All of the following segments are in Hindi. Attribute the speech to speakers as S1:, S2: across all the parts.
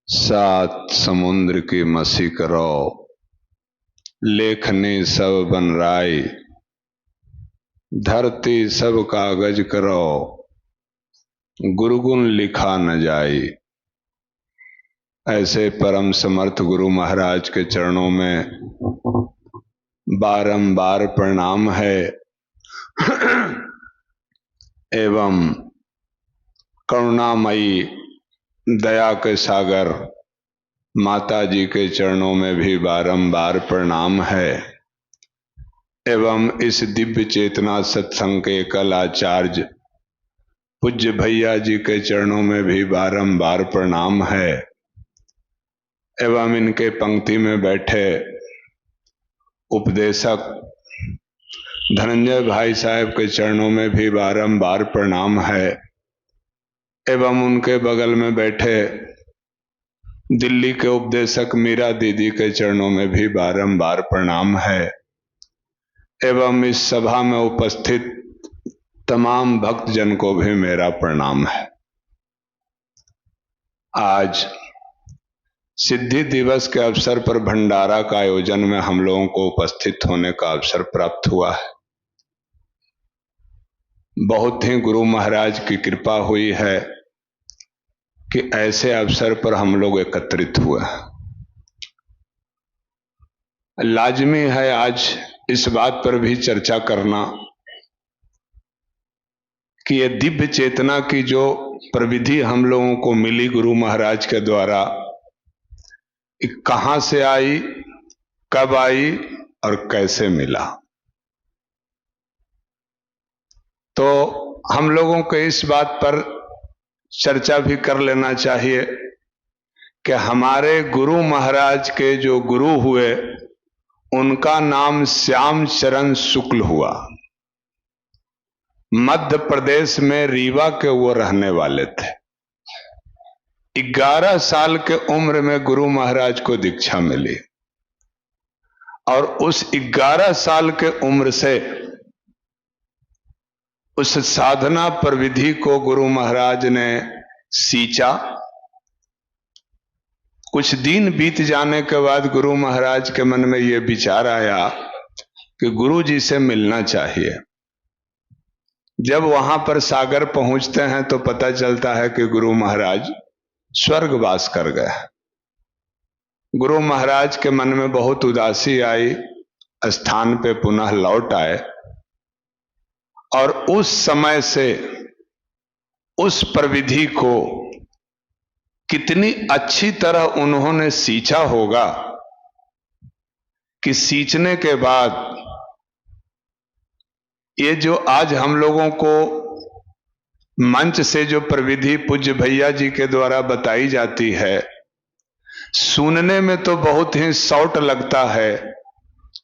S1: सात समुद्र की मसी करो, लेखनी सब बन राई। धरती सब कागज करो, गुरुगुण लिखा न जाई। ऐसे परम समर्थ गुरु महाराज के चरणों में बारंबार प्रणाम है एवं करुणामयी दया के सागर माता जी के चरणों में भी बारंबार प्रणाम है एवं इस दिव्य चेतना सत्संग के एकल आचार्य पूज्य भैया जी के चरणों में भी बारंबार प्रणाम है एवं इनके पंक्ति में बैठे उपदेशक धनंजय भाई साहब के चरणों में भी बारंबार प्रणाम है एवं उनके बगल में बैठे दिल्ली के उपदेशक मीरा दीदी के चरणों में भी बारंबार प्रणाम है एवं इस सभा में उपस्थित तमाम भक्तजन को भी मेरा प्रणाम है। आज सिद्धि दिवस के अवसर पर भंडारा का आयोजन में हम लोगों को उपस्थित होने का अवसर प्राप्त हुआ है। बहुत ही गुरु महाराज की कृपा हुई है कि ऐसे अवसर पर हम लोग एकत्रित हुए। लाजमी है आज इस बात पर भी चर्चा करना कि ये दिव्य चेतना की जो प्रविधि हम लोगों को मिली गुरु महाराज के द्वारा, कहां से आई, कब आई और कैसे मिला। तो हम लोगों को इस बात पर चर्चा भी कर लेना चाहिए कि हमारे गुरु महाराज के जो गुरु हुए उनका नाम श्याम चरण शुक्ल हुआ। मध्य प्रदेश में रीवा के वो रहने वाले थे। 11 साल के उम्र में गुरु महाराज को दीक्षा मिली और उस 11 साल के उम्र से उस साधना प्रविधि को गुरु महाराज ने सींचा। कुछ दिन बीत जाने के बाद गुरु महाराज के मन में यह विचार आया कि गुरु जी से मिलना चाहिए। जब वहां पर सागर पहुंचते हैं तो पता चलता है कि गुरु महाराज स्वर्गवास कर गए। गुरु महाराज के मन में बहुत उदासी आई, स्थान पे पुनः लौट आए और उस समय से उस प्रविधि को कितनी अच्छी तरह उन्होंने सींचा होगा कि सींचने के बाद ये जो आज हम लोगों को मंच से जो प्रविधि पूज्य भैया जी के द्वारा बताई जाती है, सुनने में तो बहुत ही शॉर्ट लगता है,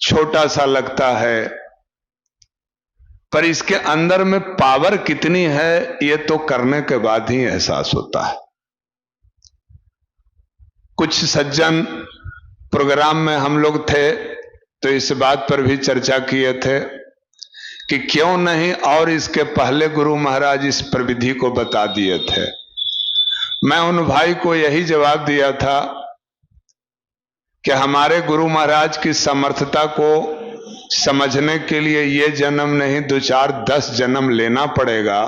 S1: छोटा सा लगता है, पर इसके अंदर में पावर कितनी है ये तो करने के बाद ही एहसास होता है। कुछ सज्जन प्रोग्राम में हम लोग थे तो इस बात पर भी चर्चा किए थे कि क्यों नहीं और इसके पहले गुरु महाराज इस प्रविधि को बता दिए थे। मैं उन भाई को यही जवाब दिया था कि हमारे गुरु महाराज की समर्थता को समझने के लिए ये जन्म नहीं 2-4-10 जन्म लेना पड़ेगा,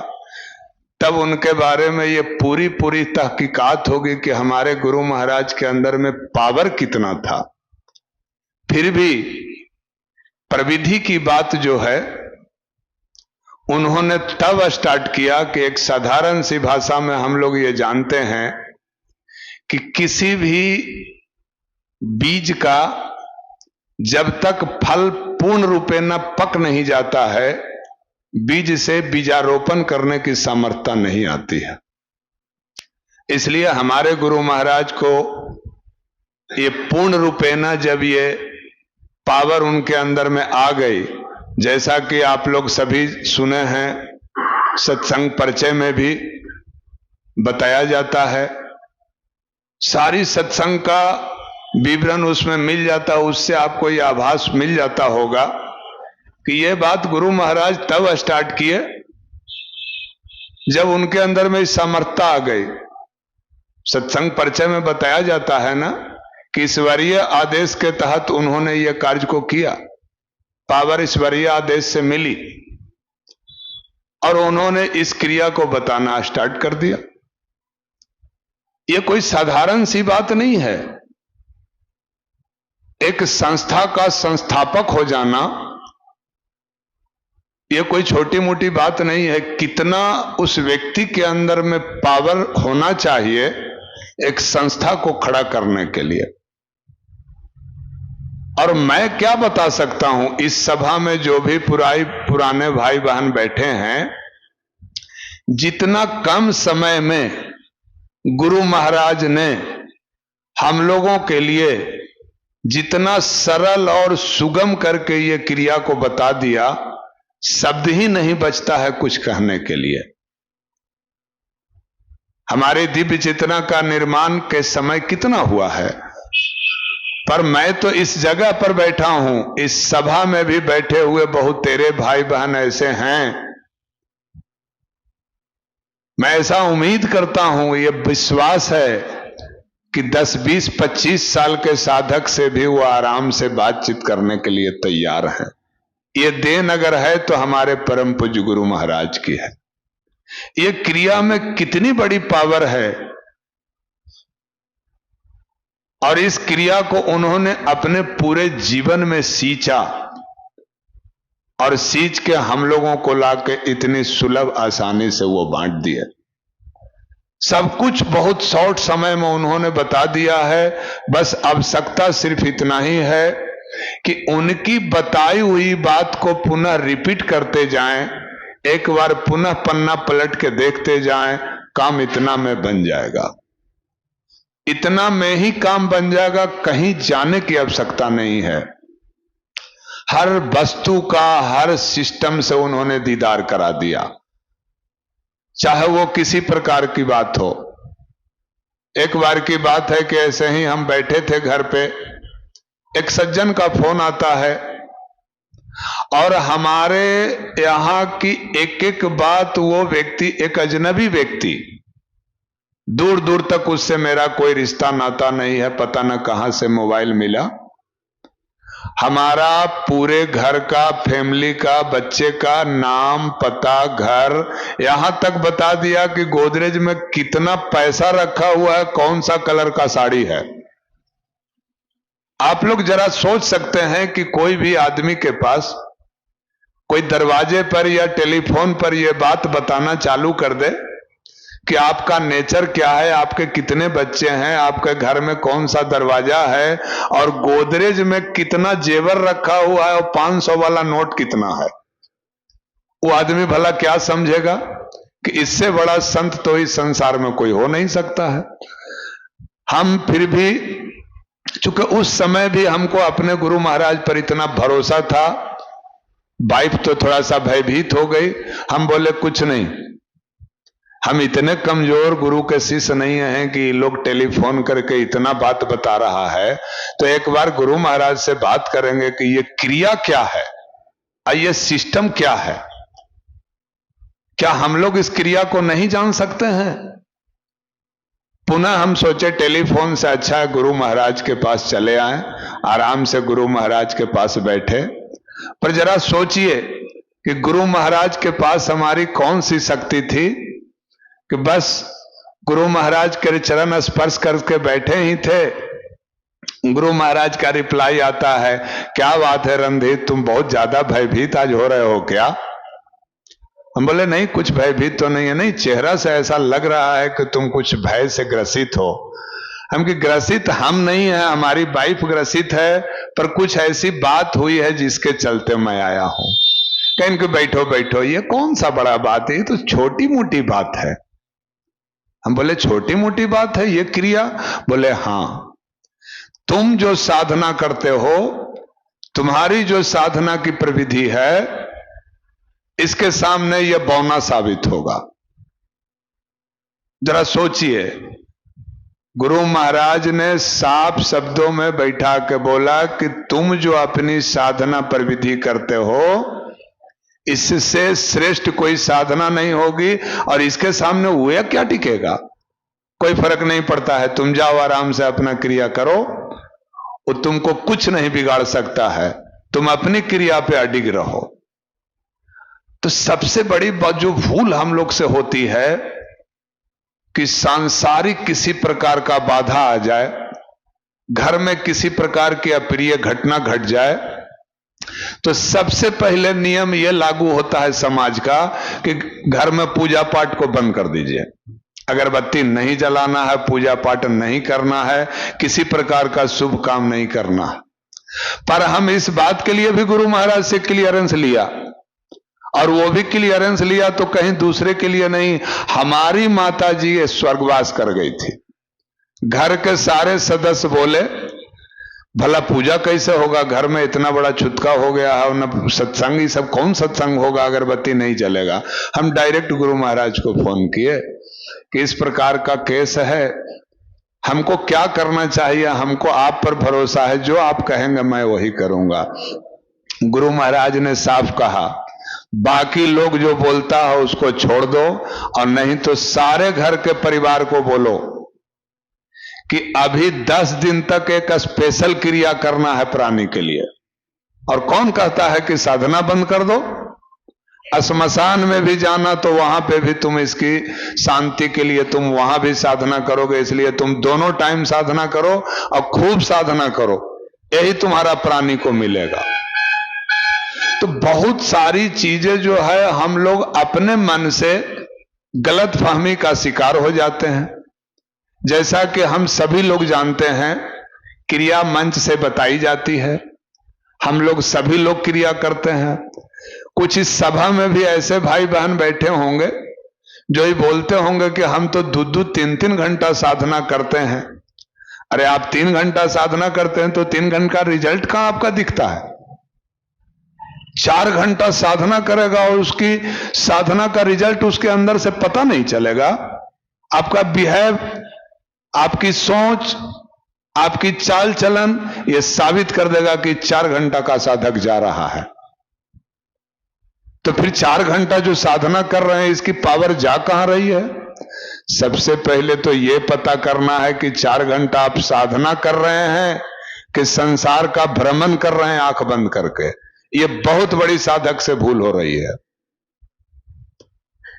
S1: तब उनके बारे में ये पूरी तहकीकात होगी कि हमारे गुरु महाराज के अंदर में पावर कितना था। फिर भी प्रविधि की बात जो है उन्होंने तब स्टार्ट किया कि एक साधारण सी भाषा में हम लोग ये जानते हैं कि किसी भी बीज का जब तक फल पूर्ण रूपे न पक नहीं जाता है, बीज से बीजारोपण करने की सामर्थ्य नहीं आती है। इसलिए हमारे गुरु महाराज को ये पूर्ण रूपे न जब ये पावर उनके अंदर में आ गई, जैसा कि आप लोग सभी सुने हैं, सत्संग परिचय में भी बताया जाता है, सारी सत्संग का विवरण उसमें मिल जाता, उससे आपको यह आभास मिल जाता होगा कि यह बात गुरु महाराज तब स्टार्ट किए जब उनके अंदर में सामर्थ्य आ गई। सत्संग परिचय में बताया जाता है ना कि ईश्वरीय आदेश के तहत उन्होंने यह कार्य को किया, पावर ईश्वरीय आदेश से मिली और उन्होंने इस क्रिया को बताना स्टार्ट कर दिया। यह कोई साधारण सी बात नहीं है। एक संस्था का संस्थापक हो जाना यह कोई छोटी मोटी बात नहीं है। कितना उस व्यक्ति के अंदर में पावर होना चाहिए एक संस्था को खड़ा करने के लिए। और मैं क्या बता सकता हूं, इस सभा में जो भी पुराने भाई बहन बैठे हैं, जितना कम समय में गुरु महाराज ने हम लोगों के लिए जितना सरल और सुगम करके ये क्रिया को बता दिया, शब्द ही नहीं बचता है कुछ कहने के लिए। हमारे दिव्य चेतना का निर्माण के समय कितना हुआ है, पर मैं तो इस जगह पर बैठा हूं, इस सभा में भी बैठे हुए बहुत तेरे भाई बहन ऐसे हैं। मैं ऐसा उम्मीद करता हूं, ये विश्वास है कि 10, 20, 25 साल के साधक से भी वो आराम से बातचीत करने के लिए तैयार हैं। ये देन अगर है तो हमारे परम पूज्य गुरु महाराज की है। ये क्रिया में कितनी बड़ी पावर है और इस क्रिया को उन्होंने अपने पूरे जीवन में सींचा और सींच के हम लोगों को लाके इतनी सुलभ आसानी से वो बांट दिए। सब कुछ बहुत शॉर्ट समय में उन्होंने बता दिया है। बस आवश्यकता सिर्फ इतना ही है कि उनकी बताई हुई बात को पुनः रिपीट करते जाएं, एक बार पुनः पन्ना पलट के देखते जाएं, काम इतना में बन जाएगा। इतना में ही काम बन जाएगा, कहीं जाने की आवश्यकता नहीं है। हर वस्तु का, हर सिस्टम से उन्होंने दीदार करा दिया, चाहे वो किसी प्रकार की बात हो। एक बार की बात है कि ऐसे ही हम बैठे थे घर पे, एक सज्जन का फोन आता है और हमारे यहां की एक एक बात वो व्यक्ति, एक अजनबी व्यक्ति, दूर दूर तक उससे मेरा कोई रिश्ता नाता नहीं है, पता न कहां से मोबाइल मिला, हमारा पूरे घर का, फैमिली का, बच्चे का नाम, पता, घर, यहां तक बता दिया कि गोदरेज में कितना पैसा रखा हुआ है, कौन सा कलर का साड़ी है। आप लोग जरा सोच सकते हैं कि कोई भी आदमी के पास कोई दरवाजे पर या टेलीफोन पर यह बात बताना चालू कर दे कि आपका नेचर क्या है, आपके कितने बच्चे हैं, आपके घर में कौन सा दरवाजा है और गोदरेज में कितना जेवर रखा हुआ है और 500 वाला नोट कितना है, वो आदमी भला क्या समझेगा कि इससे बड़ा संत तो इस संसार में कोई हो नहीं सकता है। हम फिर भी, चूंकि उस समय भी हमको अपने गुरु महाराज पर इतना भरोसा था, वाइफ तो थोड़ा सा भयभीत हो गई। हम बोले कुछ नहीं, हम इतने कमजोर गुरु के शिष्य नहीं हैं कि लोग टेलीफोन करके इतना बात बता रहा है, तो एक बार गुरु महाराज से बात करेंगे कि ये क्रिया क्या है और ये सिस्टम क्या है। क्या हम लोग इस क्रिया को नहीं जान सकते हैं? पुनः हम सोचे टेलीफोन से अच्छा है गुरु महाराज के पास चले आए, आराम से गुरु महाराज के पास बैठे। पर जरा सोचिए कि गुरु महाराज के पास हमारी कौन सी शक्ति थी कि बस गुरु महाराज के चरण स्पर्श करके बैठे ही थे, गुरु महाराज का रिप्लाई आता है, क्या बात है रणधीर, तुम बहुत ज्यादा भयभीत आज हो रहे हो क्या? हम बोले नहीं, कुछ भयभीत तो नहीं है। नहीं, चेहरा से ऐसा लग रहा है कि तुम कुछ भय से ग्रसित हो। हम कि ग्रसित हम नहीं है, हमारी वाइफ ग्रसित है, पर कुछ ऐसी बात हुई है जिसके चलते मैं आया हूं। कहीं कि बैठो बैठो, ये कौन सा बड़ा बात है, ये तो छोटी मोटी बात है। हम बोले छोटी मोटी बात है ये क्रिया? बोले हाँ, तुम जो साधना करते हो, तुम्हारी जो साधना की प्रविधि है, इसके सामने यह बौना साबित होगा। जरा सोचिए, गुरु महाराज ने साफ शब्दों में बैठा के बोला कि तुम जो अपनी साधना प्रविधि करते हो, इससे श्रेष्ठ कोई साधना नहीं होगी और इसके सामने हुआ क्या टिकेगा? कोई फर्क नहीं पड़ता है, तुम जाओ आराम से अपना क्रिया करो, वो तुमको कुछ नहीं बिगाड़ सकता है, तुम अपनी क्रिया पे अडिग रहो। तो सबसे बड़ी बात जो भूल हम लोग से होती है कि सांसारिक किसी प्रकार का बाधा आ जाए, घर में किसी प्रकार की अप्रिय घटना घट जाए, तो सबसे पहले नियम यह लागू होता है समाज का कि घर में पूजा पाठ को बंद कर दीजिए, अगरबत्ती नहीं जलाना है, पूजा पाठ नहीं करना है, किसी प्रकार का शुभ काम नहीं करना। पर हम इस बात के लिए भी गुरु महाराज से क्लियरेंस लिया, और वो भी क्लियरेंस लिया तो कहीं दूसरे के लिए नहीं, हमारी माता जी ये स्वर्गवास कर गई थी। घर के सारे सदस्य बोले भला पूजा कैसे होगा, घर में इतना बड़ा छुतका हो गया है, न सत्संग, ही सब कौन सत्संग होगा, अगरबत्ती नहीं जलेगा। हम डायरेक्ट गुरु महाराज को फोन किए कि इस प्रकार का केस है, हमको क्या करना चाहिए, हमको आप पर भरोसा है, जो आप कहेंगे मैं वही करूंगा। गुरु महाराज ने साफ कहा, बाकी लोग जो बोलता है उसको छोड़ दो, और नहीं तो सारे घर के परिवार को बोलो कि अभी 10 दिन तक एक स्पेशल क्रिया करना है प्राणी के लिए। और कौन कहता है कि साधना बंद कर दो? श्मशान में भी जाना तो वहां पे भी तुम इसकी शांति के लिए तुम वहां भी साधना करोगे, इसलिए तुम दोनों टाइम साधना करो और खूब साधना करो, यही तुम्हारा प्राणी को मिलेगा। तो बहुत सारी चीजें जो है हम लोग अपने मन से गलत फहमी का शिकार हो जाते हैं। जैसा कि हम सभी लोग जानते हैं, क्रिया मंच से बताई जाती है, हम लोग सभी लोग क्रिया करते हैं। कुछ इस सभा में भी ऐसे भाई बहन बैठे होंगे जो ही बोलते होंगे कि हम तो 2-2, 3-3 घंटा साधना करते हैं। अरे आप 3 घंटा साधना करते हैं तो 3 घंटा का रिजल्ट कहां आपका दिखता है? 4 घंटा साधना करेगा और उसकी साधना का रिजल्ट उसके अंदर से पता नहीं चलेगा। आपका बिहेव, आपकी सोच, आपकी चाल चलन यह साबित कर देगा कि 4 घंटा का साधक जा रहा है। तो फिर 4 घंटा जो साधना कर रहे हैं इसकी पावर जा कहां रही है? सबसे पहले तो यह पता करना है कि 4 घंटा आप साधना कर रहे हैं कि संसार का भ्रमण कर रहे हैं आंख बंद करके। यह बहुत बड़ी साधक से भूल हो रही है।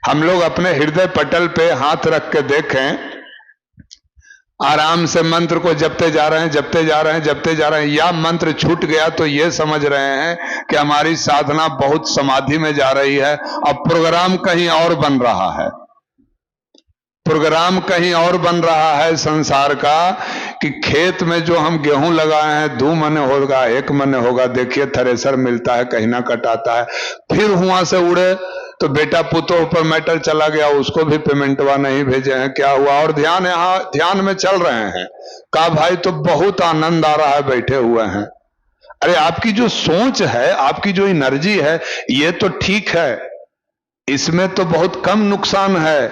S1: हम लोग अपने हृदय पटल पे हाथ रख के देखें, आराम से मंत्र को जपते जा रहे हैं, जपते जा रहे हैं, जपते जा रहे हैं, या मंत्र छूट गया तो यह समझ रहे हैं कि हमारी साधना बहुत समाधि में जा रही है। अब प्रोग्राम कहीं और बन रहा है, प्रोग्राम कहीं और बन रहा है संसार का कि खेत में जो हम गेहूं लगाए हैं 2 महीने होगा, 1 महीने होगा, देखिए थ्रेसर मिलता है, कहीं ना कटाता है, फिर वहां से उड़े तो बेटा पुतो ऊपर मैटर चला गया, उसको भी पेमेंटवा नहीं भेजे हैं, क्या हुआ? और ध्यान यहां ध्यान में चल रहे हैं। कहा भाई तो बहुत आनंद आ रहा है, बैठे हुए हैं। अरे आपकी जो सोच है, आपकी जो एनर्जी है, ये तो ठीक है, इसमें तो बहुत कम नुकसान है,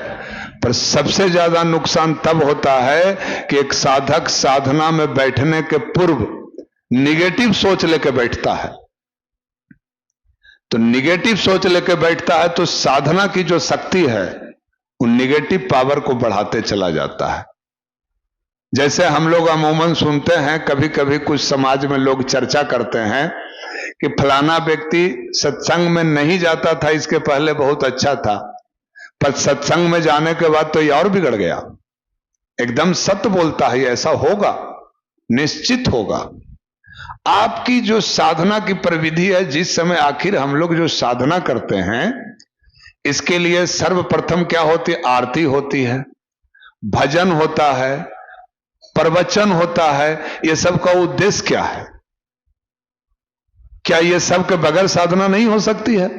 S1: पर सबसे ज्यादा नुकसान तब होता है कि एक साधक साधना में बैठने के पूर्व निगेटिव सोच लेके बैठता है। तो निगेटिव सोच लेके बैठता है तो साधना की जो शक्ति है उन निगेटिव पावर को बढ़ाते चला जाता है। जैसे हम लोग अमूमन सुनते हैं, कभी कभी कुछ समाज में लोग चर्चा करते हैं कि फलाना व्यक्ति सत्संग में नहीं जाता था, इसके पहले बहुत अच्छा था, पर सत्संग में जाने के बाद तो ये और बिगड़ गया। एकदम सत्य बोलता है, ऐसा होगा, निश्चित होगा। आपकी जो साधना की प्रविधि है, जिस समय आखिर हम लोग जो साधना करते हैं, इसके लिए सर्वप्रथम क्या होती है? आरती होती है, भजन होता है, प्रवचन होता है। ये सब का उद्देश्य क्या है? क्या ये सब के बगैर साधना नहीं हो सकती है?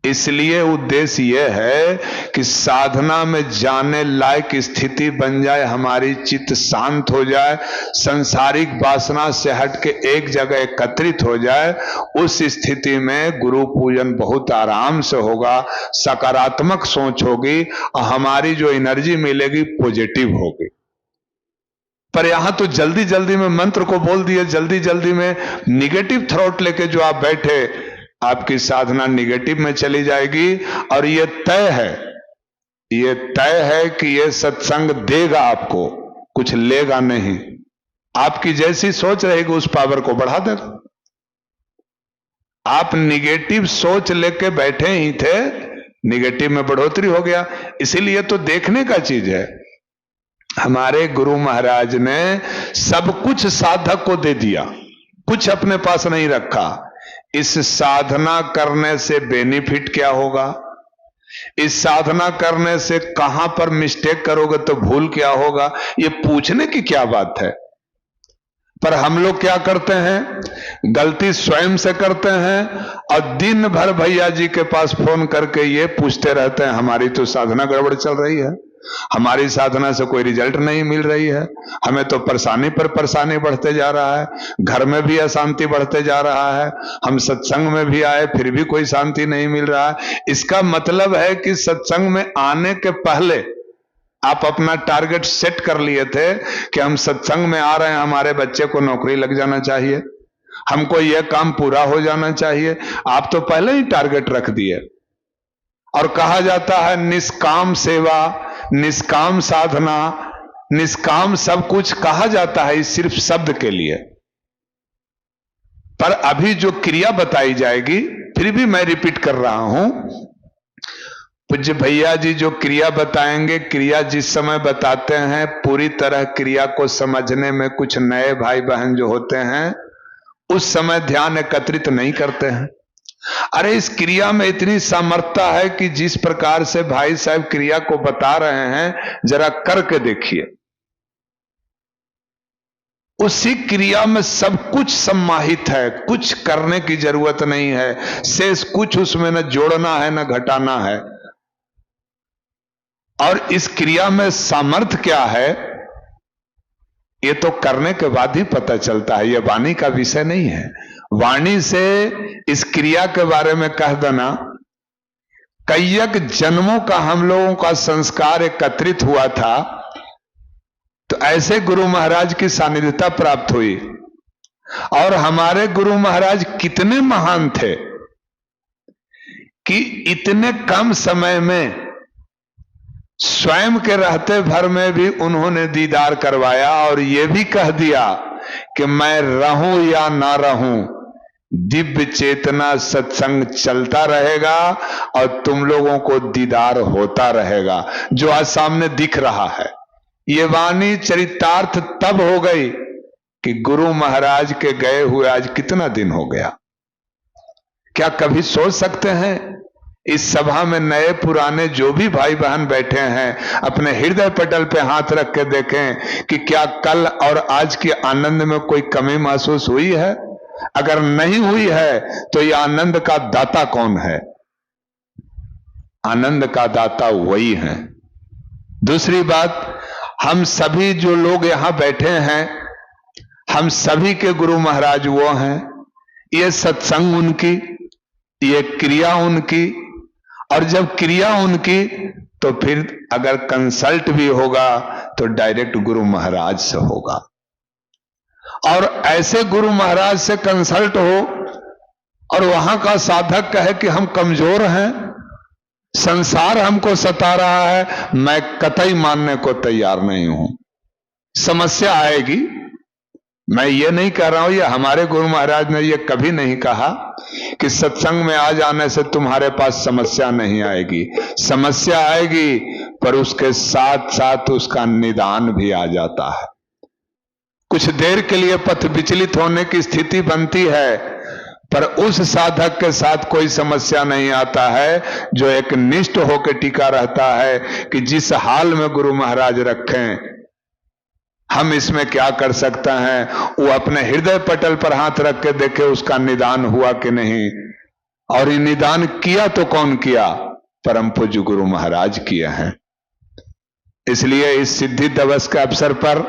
S1: इसलिए उद्देश्य यह है कि साधना में जाने लायक स्थिति बन जाए, हमारी चित्त शांत हो जाए, संसारिक वासना से हट के एक जगह एकत्रित हो जाए। उस स्थिति में गुरु पूजन बहुत आराम से होगा, सकारात्मक सोच होगी और हमारी जो एनर्जी मिलेगी पॉजिटिव होगी। पर यहां तो जल्दी जल्दी में मंत्र को बोल दिए, जल्दी जल्दी में निगेटिव थॉट लेके जो आप बैठे, आपकी साधना निगेटिव में चली जाएगी। और यह तय है ये तय है कि ये सत्संग देगा आपको, कुछ लेगा नहीं। आपकी जैसी सोच रहेगी उस पावर को बढ़ा देगा। आप निगेटिव सोच लेके बैठे ही थे, निगेटिव में बढ़ोतरी हो गया। इसीलिए तो देखने का चीज है। हमारे गुरु महाराज ने सब कुछ साधक को दे दिया, कुछ अपने पास नहीं रखा। इस साधना करने से बेनिफिट क्या होगा, इस साधना करने से कहां पर मिस्टेक करोगे तो भूल क्या होगा, ये पूछने की क्या बात है। पर हम लोग क्या करते हैं, गलती स्वयं से करते हैं और दिन भर भैया जी के पास फोन करके ये पूछते रहते हैं हमारी तो साधना गड़बड़ चल रही है, हमारी साधना से कोई रिजल्ट नहीं मिल रही है, हमें तो परेशानी पर परेशानी बढ़ते जा रहा है, घर में भी अशांति बढ़ते जा रहा है, हम सत्संग में भी आए फिर भी कोई शांति नहीं मिल रहा है। इसका मतलब है कि सत्संग में आने के पहले आप अपना टारगेट सेट कर लिए थे कि हम सत्संग में आ रहे हैं, हमारे बच्चे को नौकरी लग जाना चाहिए, हमको यह काम पूरा हो जाना चाहिए। आप तो पहले ही टारगेट रख दिए। और कहा जाता है निष्काम सेवा, निष्काम साधना, निष्काम सब कुछ कहा जाता है इस सिर्फ शब्द के लिए। पर अभी जो क्रिया बताई जाएगी, फिर भी मैं रिपीट कर रहा हूं, पूज्य भैया जी जो क्रिया बताएंगे, क्रिया जिस समय बताते हैं पूरी तरह क्रिया को समझने में कुछ नए भाई बहन जो होते हैं उस समय ध्यान एकत्रित नहीं करते हैं। अरे इस क्रिया में इतनी सामर्थ्यता है कि जिस प्रकार से भाई साहब क्रिया को बता रहे हैं जरा करके देखिए। उसी क्रिया में सब कुछ सम्माहित है, कुछ करने की जरूरत नहीं है, शेष कुछ उसमें न जोड़ना है न घटाना है। और इस क्रिया में सामर्थ्य क्या है ये तो करने के बाद ही पता चलता है, यह वाणी का विषय नहीं है। वाणी से इस क्रिया के बारे में कह देना, कईयक जन्मों का हम लोगों का संस्कार एकत्रित हुआ था तो ऐसे गुरु महाराज की सानिध्यता प्राप्त हुई। और हमारे गुरु महाराज कितने महान थे कि इतने कम समय में स्वयं के रहते भर में भी उन्होंने दीदार करवाया और यह भी कह दिया कि मैं रहूं या ना रहूं, दिव्य चेतना सत्संग चलता रहेगा और तुम लोगों को दीदार होता रहेगा जो आज सामने दिख रहा है। ये वाणी चरितार्थ तब हो गई कि गुरु महाराज के गए हुए आज कितना दिन हो गया। क्या कभी सोच सकते हैं इस सभा में नए पुराने जो भी भाई बहन बैठे हैं अपने हृदय पटल पे हाथ रख के देखें कि क्या कल और आज के आनंद में कोई कमी महसूस हुई है? अगर नहीं हुई है तो यह आनंद का दाता कौन है? आनंद का दाता वही है। दूसरी बात, हम सभी जो लोग यहां बैठे हैं हम सभी के गुरु महाराज वो हैं। ये सत्संग उनकी, ये क्रिया उनकी, और जब क्रिया उनकी तो फिर अगर कंसल्ट भी होगा तो डायरेक्ट गुरु महाराज से होगा। और ऐसे गुरु महाराज से कंसल्ट हो और वहां का साधक कहे कि हम कमजोर हैं, संसार हमको सता रहा है, मैं कतई मानने को तैयार नहीं हूं। समस्या आएगी। मैं ये नहीं कह रहा हूं, ये हमारे गुरु महाराज ने ये कभी नहीं कहा कि सत्संग में आ जाने से तुम्हारे पास समस्या नहीं आएगी। समस्या आएगी पर उसके साथ साथ उसका निदान भी आ जाता है। कुछ देर के लिए पथ विचलित होने की स्थिति बनती है पर उस साधक के साथ कोई समस्या नहीं आता है जो एक निष्ठ होकर टिका रहता है कि जिस हाल में गुरु महाराज रखें हम इसमें क्या कर सकते हैं। वो अपने हृदय पटल पर हाथ रख के देखे उसका निदान हुआ कि नहीं। और ये निदान किया तो कौन किया? परम पूज्य गुरु महाराज किए हैं। इसलिए इस सिद्धि दिवस के अवसर पर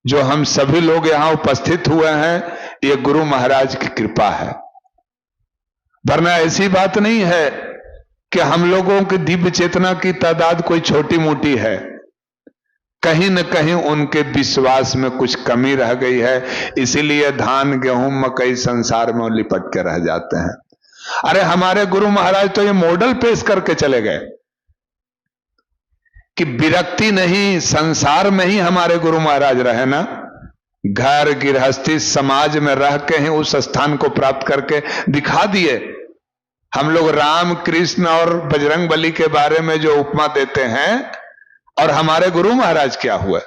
S1: जो हम सभी लोग यहां उपस्थित हुए हैं ये गुरु महाराज की कृपा है। वरना ऐसी बात नहीं है कि हम लोगों की दिव्य चेतना की तादाद कोई छोटी मोटी है। कहीं न कहीं उनके विश्वास में कुछ कमी रह गई है, इसीलिए धान गेहूं मकई संसार में लिपट के रह जाते हैं। अरे हमारे गुरु महाराज तो ये मॉडल पेश करके चले गए। कि विरक्ति नहीं, संसार में ही हमारे गुरु महाराज रहे ना, घर गृहस्थी समाज में रह के ही उस स्थान को प्राप्त करके दिखा दिए। हम लोग राम कृष्ण और बजरंग बली के बारे में जो उपमा देते हैं, और हमारे गुरु महाराज क्या हुआ,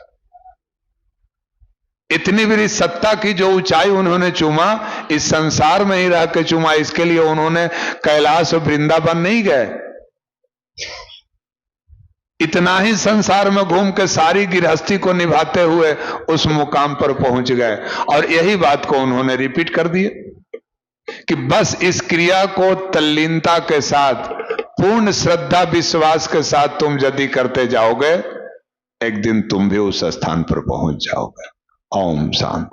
S1: इतनी बड़ी सत्ता की जो ऊंचाई उन्होंने चूमा, इस संसार में ही रह के चूमा। इसके लिए उन्होंने कैलाश और वृंदावन नहीं गए, इतना ही संसार में घूम के सारी गृहस्थी को निभाते हुए उस मुकाम पर पहुंच गए। और यही बात को उन्होंने रिपीट कर दिया कि बस इस क्रिया को तल्लीनता के साथ, पूर्ण श्रद्धा विश्वास के साथ तुम यदि करते जाओगे, एक दिन तुम भी उस स्थान पर पहुंच जाओगे। ओम शांति।